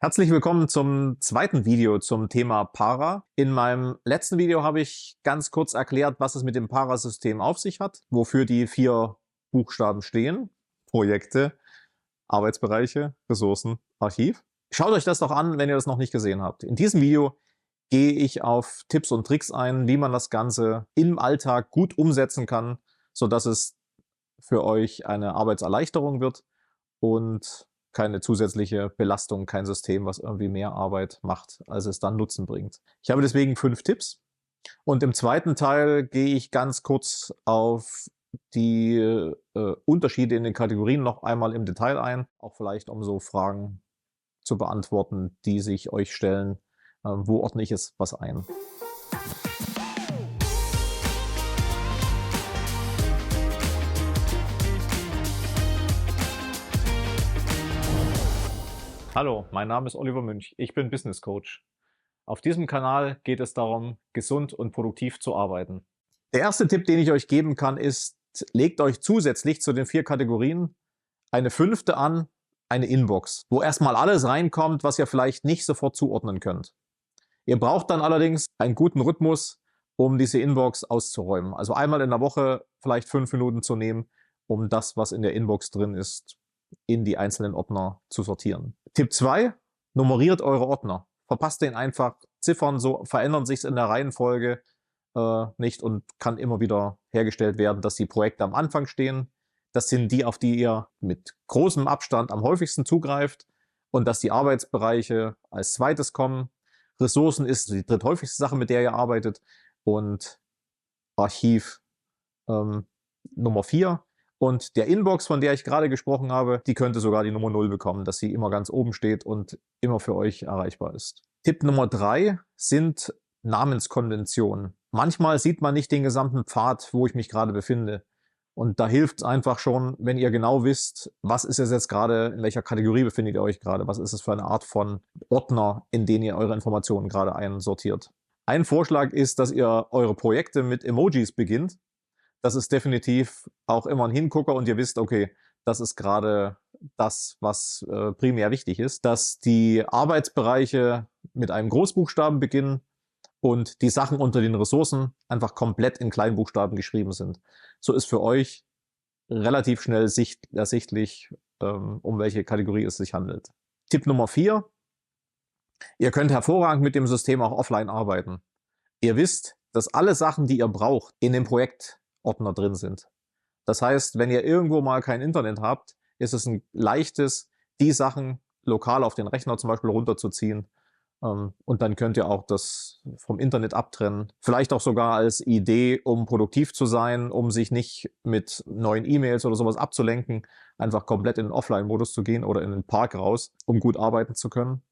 Herzlich willkommen zum zweiten Video zum Thema Para. In meinem letzten Video habe ich ganz kurz erklärt, was es mit dem Para-System auf sich hat, wofür die 4 Buchstaben stehen: Projekte, Arbeitsbereiche, Ressourcen, Archiv. Schaut euch das doch an, wenn ihr das noch nicht gesehen habt. In diesem Video gehe ich auf Tipps und Tricks ein, wie man das Ganze im Alltag gut umsetzen kann, sodass es für euch eine Arbeitserleichterung wird und keine zusätzliche Belastung, kein System, was irgendwie mehr Arbeit macht, als es dann Nutzen bringt. Ich habe deswegen 5 Tipps und im zweiten Teil gehe ich ganz kurz auf die Unterschiede in den Kategorien noch einmal im Detail ein, auch vielleicht um so Fragen zu beantworten, die sich euch stellen. Wo ordne ich es was ein? Hallo, mein Name ist Oliver Münch, ich bin Business Coach. Auf diesem Kanal geht es darum, gesund und produktiv zu arbeiten. Der erste Tipp, den ich euch geben kann, ist, legt euch zusätzlich zu den 4 Kategorien eine 5. an, eine Inbox, wo erstmal alles reinkommt, was ihr vielleicht nicht sofort zuordnen könnt. Ihr braucht dann allerdings einen guten Rhythmus, um diese Inbox auszuräumen. Also einmal in der Woche vielleicht 5 Minuten zu nehmen, um das, was in der Inbox drin ist, in die einzelnen Ordner zu sortieren. Tipp 2, nummeriert eure Ordner. Verpasst den einfach. Ziffern, so verändern sich in der Reihenfolge nicht und kann immer wieder hergestellt werden, dass die Projekte am Anfang stehen. Das sind die, auf die ihr mit großem Abstand am häufigsten zugreift, und dass die Arbeitsbereiche als zweites kommen. Ressourcen ist die dritthäufigste Sache, mit der ihr arbeitet, und Archiv Nummer 4. Und der Inbox, von der ich gerade gesprochen habe, die könnte sogar die Nummer 0 bekommen, dass sie immer ganz oben steht und immer für euch erreichbar ist. Tipp Nummer 3 sind Namenskonventionen. Manchmal sieht man nicht den gesamten Pfad, wo ich mich gerade befinde. Und da hilft es einfach schon, wenn ihr genau wisst, was ist es jetzt gerade, in welcher Kategorie befindet ihr euch gerade, was ist es für eine Art von Ordner, in den ihr eure Informationen gerade einsortiert. Ein Vorschlag ist, dass ihr eure Projekte mit Emojis beginnt. Das ist definitiv auch immer ein Hingucker und ihr wisst, okay, das ist gerade das, was primär wichtig ist, dass die Arbeitsbereiche mit einem Großbuchstaben beginnen und die Sachen unter den Ressourcen einfach komplett in Kleinbuchstaben geschrieben sind. So ist für euch relativ schnell ersichtlich, um welche Kategorie es sich handelt. Tipp Nummer 4. Ihr könnt hervorragend mit dem System auch offline arbeiten. Ihr wisst, dass alle Sachen, die ihr braucht, in dem Projektordner drin sind. Das heißt, wenn ihr irgendwo mal kein Internet habt, ist es ein leichtes, die Sachen lokal auf den Rechner zum Beispiel runterzuziehen. Und dann könnt ihr auch das vom Internet abtrennen. Vielleicht auch sogar als Idee, um produktiv zu sein, um sich nicht mit neuen E-Mails oder sowas abzulenken, einfach komplett in den Offline-Modus zu gehen oder in den Park raus, um gut arbeiten zu können.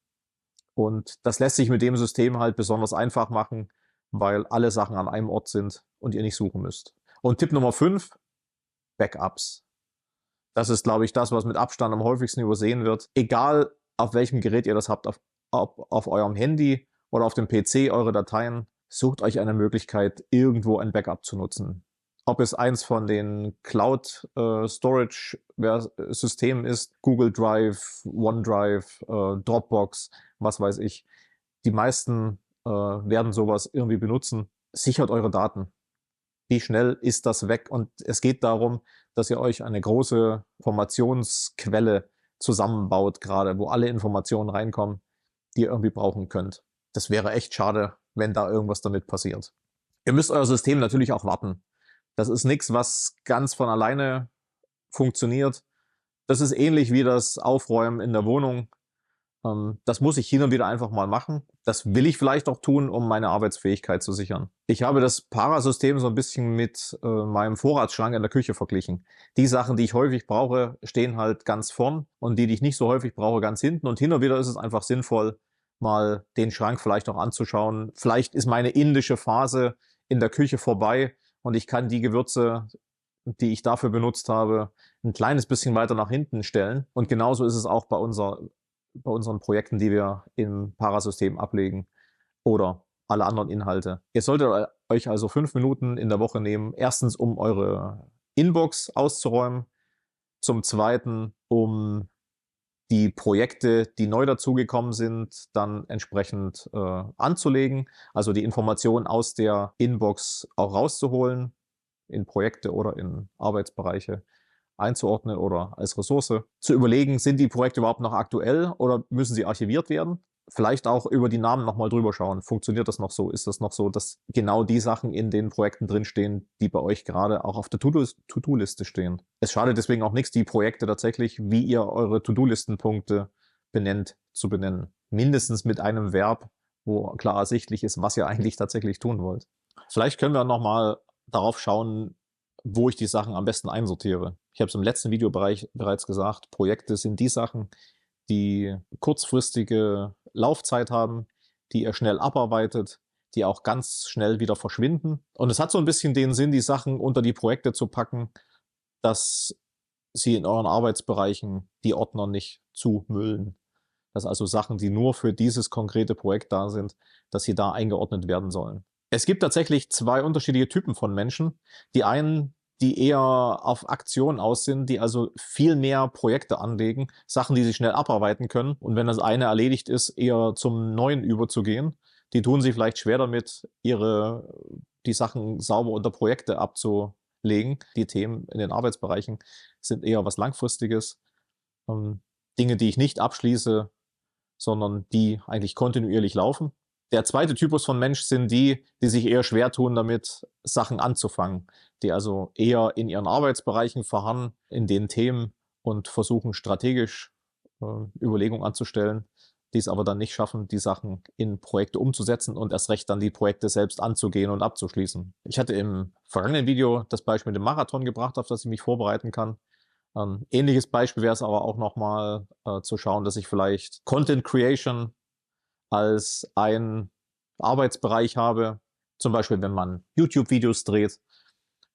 Und das lässt sich mit dem System halt besonders einfach machen, weil alle Sachen an einem Ort sind und ihr nicht suchen müsst. Und Tipp Nummer 5, Backups. Das ist, glaube ich, das, was mit Abstand am häufigsten übersehen wird. Egal, auf welchem Gerät ihr das habt, auf eurem Handy oder auf dem PC, eure Dateien, sucht euch eine Möglichkeit, irgendwo ein Backup zu nutzen. Ob es eins von den Cloud-Storage-Systemen ist, Google Drive, OneDrive, Dropbox, was weiß ich. Die meisten werden sowas irgendwie benutzen. Sichert eure Daten. Wie schnell ist das weg? Und es geht darum, dass ihr euch eine große Informationsquelle zusammenbaut, gerade wo alle Informationen reinkommen, die ihr irgendwie brauchen könnt. Das wäre echt schade, wenn da irgendwas damit passiert. Ihr müsst euer System natürlich auch warten. Das ist nichts, was ganz von alleine funktioniert. Das ist ähnlich wie das Aufräumen in der Wohnung. Das muss ich hin und wieder einfach mal machen. Das will ich vielleicht auch tun, um meine Arbeitsfähigkeit zu sichern. Ich habe das Para-System so ein bisschen mit meinem Vorratsschrank in der Küche verglichen. Die Sachen, die ich häufig brauche, stehen halt ganz vorn, und die ich nicht so häufig brauche, ganz hinten. Und hin und wieder ist es einfach sinnvoll, mal den Schrank vielleicht auch anzuschauen. Vielleicht ist meine indische Phase in der Küche vorbei und ich kann die Gewürze, die ich dafür benutzt habe, ein kleines bisschen weiter nach hinten stellen. Und genauso ist es auch bei unseren Projekten, die wir im Parasystem ablegen, oder alle anderen Inhalte. Ihr solltet euch also 5 Minuten in der Woche nehmen. Erstens, um eure Inbox auszuräumen. Zum Zweiten, um die Projekte, die neu dazugekommen sind, dann entsprechend anzulegen, also die Informationen aus der Inbox auch rauszuholen, in Projekte oder in Arbeitsbereiche einzuordnen oder als Ressource. Zu überlegen, sind die Projekte überhaupt noch aktuell oder müssen sie archiviert werden? Vielleicht auch über die Namen nochmal drüber schauen. Funktioniert das noch so? Ist das noch so, dass genau die Sachen in den Projekten drinstehen, die bei euch gerade auch auf der To-Do-Liste stehen? Es schadet deswegen auch nichts, die Projekte tatsächlich, wie ihr eure To-Do-Listenpunkte benennt, zu benennen. Mindestens mit einem Verb, wo klar ersichtlich ist, was ihr eigentlich tatsächlich tun wollt. Vielleicht können wir nochmal darauf schauen, wo ich die Sachen am besten einsortiere. Ich habe es im letzten Videobereich bereits gesagt, Projekte sind die Sachen, die kurzfristige Laufzeit haben, die ihr schnell abarbeitet, die auch ganz schnell wieder verschwinden. Und es hat so ein bisschen den Sinn, die Sachen unter die Projekte zu packen, dass sie in euren Arbeitsbereichen die Ordner nicht zumüllen. Dass also Sachen, die nur für dieses konkrete Projekt da sind, dass sie da eingeordnet werden sollen. Es gibt tatsächlich zwei unterschiedliche Typen von Menschen. Die einen, die eher auf Aktionen aus sind, die also viel mehr Projekte anlegen, Sachen, die sie schnell abarbeiten können. Und wenn das eine erledigt ist, eher zum Neuen überzugehen. Die tun sich vielleicht schwer damit, die Sachen sauber unter Projekte abzulegen. Die Themen in den Arbeitsbereichen sind eher was Langfristiges. Dinge, die ich nicht abschließe, sondern die eigentlich kontinuierlich laufen. Der zweite Typus von Mensch sind die, die sich eher schwer tun, damit Sachen anzufangen, die also eher in ihren Arbeitsbereichen verharren, in den Themen und versuchen strategisch Überlegungen anzustellen, die es aber dann nicht schaffen, die Sachen in Projekte umzusetzen und erst recht dann die Projekte selbst anzugehen und abzuschließen. Ich hatte im vergangenen Video das Beispiel mit dem Marathon gebracht, auf das ich mich vorbereiten kann. Ähnliches Beispiel wäre es aber auch nochmal zu schauen, dass ich vielleicht Content Creation als einen Arbeitsbereich habe, zum Beispiel wenn man YouTube-Videos dreht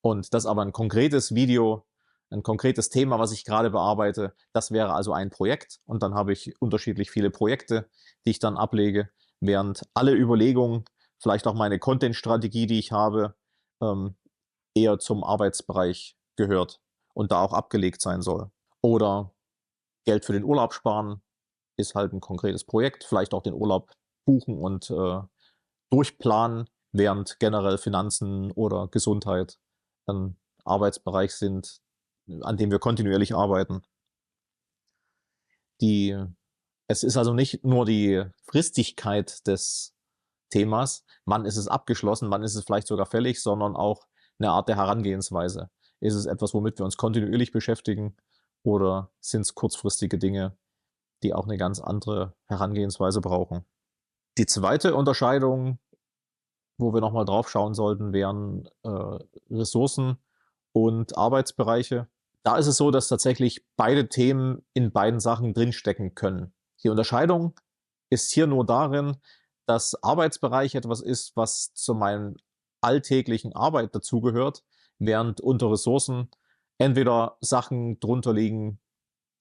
und das aber ein konkretes Video, ein konkretes Thema, was ich gerade bearbeite, das wäre also ein Projekt und dann habe ich unterschiedlich viele Projekte, die ich dann ablege, während alle Überlegungen, vielleicht auch meine Content-Strategie, die ich habe, eher zum Arbeitsbereich gehört und da auch abgelegt sein soll. Oder Geld für den Urlaub sparen ist halt ein konkretes Projekt, vielleicht auch den Urlaub buchen und durchplanen, während generell Finanzen oder Gesundheit ein Arbeitsbereich sind, an dem wir kontinuierlich arbeiten. Es ist also nicht nur die Fristigkeit des Themas, wann ist es abgeschlossen, wann ist es vielleicht sogar fällig, sondern auch eine Art der Herangehensweise. Ist es etwas, womit wir uns kontinuierlich beschäftigen oder sind es kurzfristige Dinge, die auch eine ganz andere Herangehensweise brauchen? Die zweite Unterscheidung, wo wir nochmal drauf schauen sollten, wären Ressourcen und Arbeitsbereiche. Da ist es so, dass tatsächlich beide Themen in beiden Sachen drinstecken können. Die Unterscheidung ist hier nur darin, dass Arbeitsbereich etwas ist, was zu meiner alltäglichen Arbeit dazugehört, während unter Ressourcen entweder Sachen drunter liegen,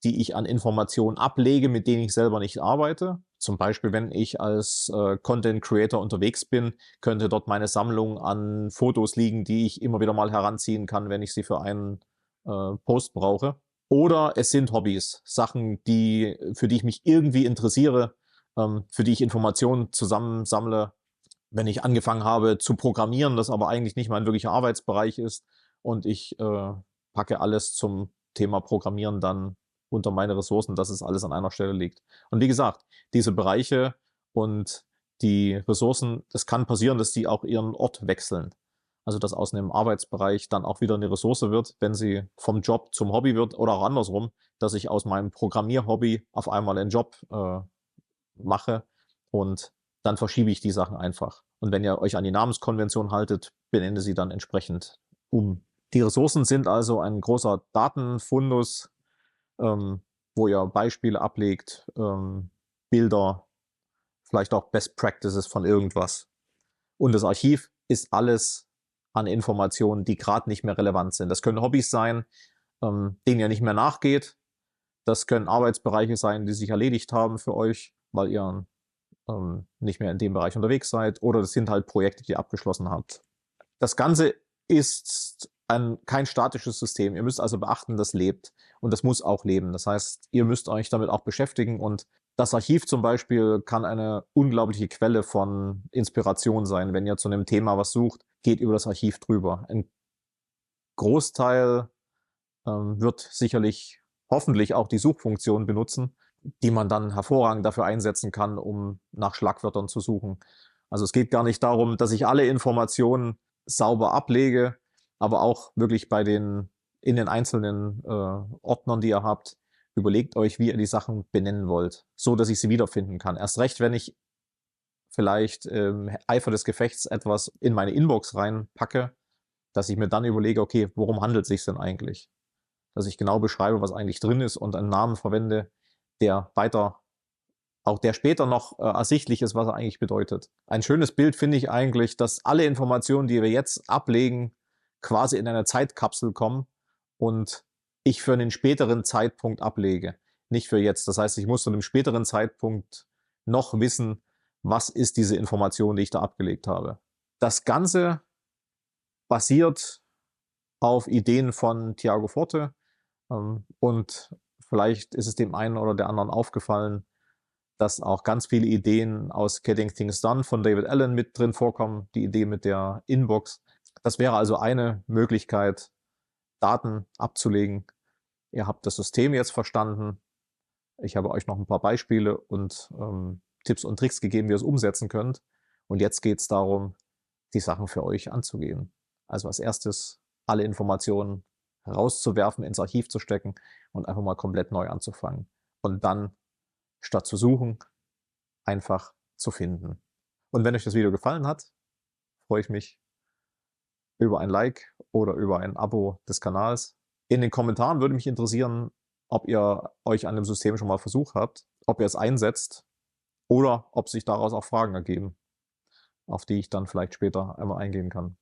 die ich an Informationen ablege, mit denen ich selber nicht arbeite. Zum Beispiel, wenn ich als Content Creator unterwegs bin, könnte dort meine Sammlung an Fotos liegen, die ich immer wieder mal heranziehen kann, wenn ich sie für einen Post brauche. Oder es sind Hobbys, Sachen, für die ich mich irgendwie interessiere, für die ich Informationen zusammensammle. Wenn ich angefangen habe zu programmieren, das aber eigentlich nicht mein wirklicher Arbeitsbereich ist und ich packe alles zum Thema Programmieren dann unter meine Ressourcen, dass es alles an einer Stelle liegt. Und wie gesagt, diese Bereiche und die Ressourcen, es kann passieren, dass die auch ihren Ort wechseln. Also dass aus einem Arbeitsbereich dann auch wieder eine Ressource wird, wenn sie vom Job zum Hobby wird oder auch andersrum, dass ich aus meinem Programmierhobby auf einmal einen Job mache und dann verschiebe ich die Sachen einfach. Und wenn ihr euch an die Namenskonvention haltet, benenne sie dann entsprechend um. Die Ressourcen sind also ein großer Datenfundus, wo ihr Beispiele ablegt, Bilder, vielleicht auch Best Practices von irgendwas. Und das Archiv ist alles an Informationen, die gerade nicht mehr relevant sind. Das können Hobbys sein, denen ihr nicht mehr nachgeht. Das können Arbeitsbereiche sein, die sich erledigt haben für euch, weil ihr nicht mehr in dem Bereich unterwegs seid. Oder das sind halt Projekte, die ihr abgeschlossen habt. Das Ganze ist kein statisches System. Ihr müsst also beachten, das lebt und das muss auch leben. Das heißt, ihr müsst euch damit auch beschäftigen und das Archiv zum Beispiel kann eine unglaubliche Quelle von Inspiration sein. Wenn ihr zu einem Thema was sucht, geht über das Archiv drüber. Ein Großteil wird sicherlich hoffentlich auch die Suchfunktion benutzen, die man dann hervorragend dafür einsetzen kann, um nach Schlagwörtern zu suchen. Also es geht gar nicht darum, dass ich alle Informationen sauber ablege, aber auch wirklich in den einzelnen Ordnern, die ihr habt, überlegt euch, wie ihr die Sachen benennen wollt, so dass ich sie wiederfinden kann. Erst recht, wenn ich vielleicht Eifer des Gefechts etwas in meine Inbox reinpacke, dass ich mir dann überlege, okay, worum handelt es sich denn eigentlich? Dass ich genau beschreibe, was eigentlich drin ist und einen Namen verwende, der auch der später noch ersichtlich ist, was er eigentlich bedeutet. Ein schönes Bild finde ich eigentlich, dass alle Informationen, die wir jetzt ablegen, quasi in eine Zeitkapsel kommen und ich für einen späteren Zeitpunkt ablege, nicht für jetzt. Das heißt, ich muss zu einem späteren Zeitpunkt noch wissen, was ist diese Information, die ich da abgelegt habe. Das Ganze basiert auf Ideen von Tiago Forte und vielleicht ist es dem einen oder der anderen aufgefallen, dass auch ganz viele Ideen aus Getting Things Done von David Allen mit drin vorkommen, die Idee mit der Inbox. Das wäre also eine Möglichkeit, Daten abzulegen. Ihr habt das System jetzt verstanden. Ich habe euch noch ein paar Beispiele und Tipps und Tricks gegeben, wie ihr es umsetzen könnt. Und jetzt geht es darum, die Sachen für euch anzugehen. Also als erstes alle Informationen rauszuwerfen, ins Archiv zu stecken und einfach mal komplett neu anzufangen. Und dann statt zu suchen, einfach zu finden. Und wenn euch das Video gefallen hat, freue ich mich über ein Like oder über ein Abo des Kanals. In den Kommentaren würde mich interessieren, ob ihr euch an dem System schon mal versucht habt, ob ihr es einsetzt oder ob sich daraus auch Fragen ergeben, auf die ich dann vielleicht später einmal eingehen kann.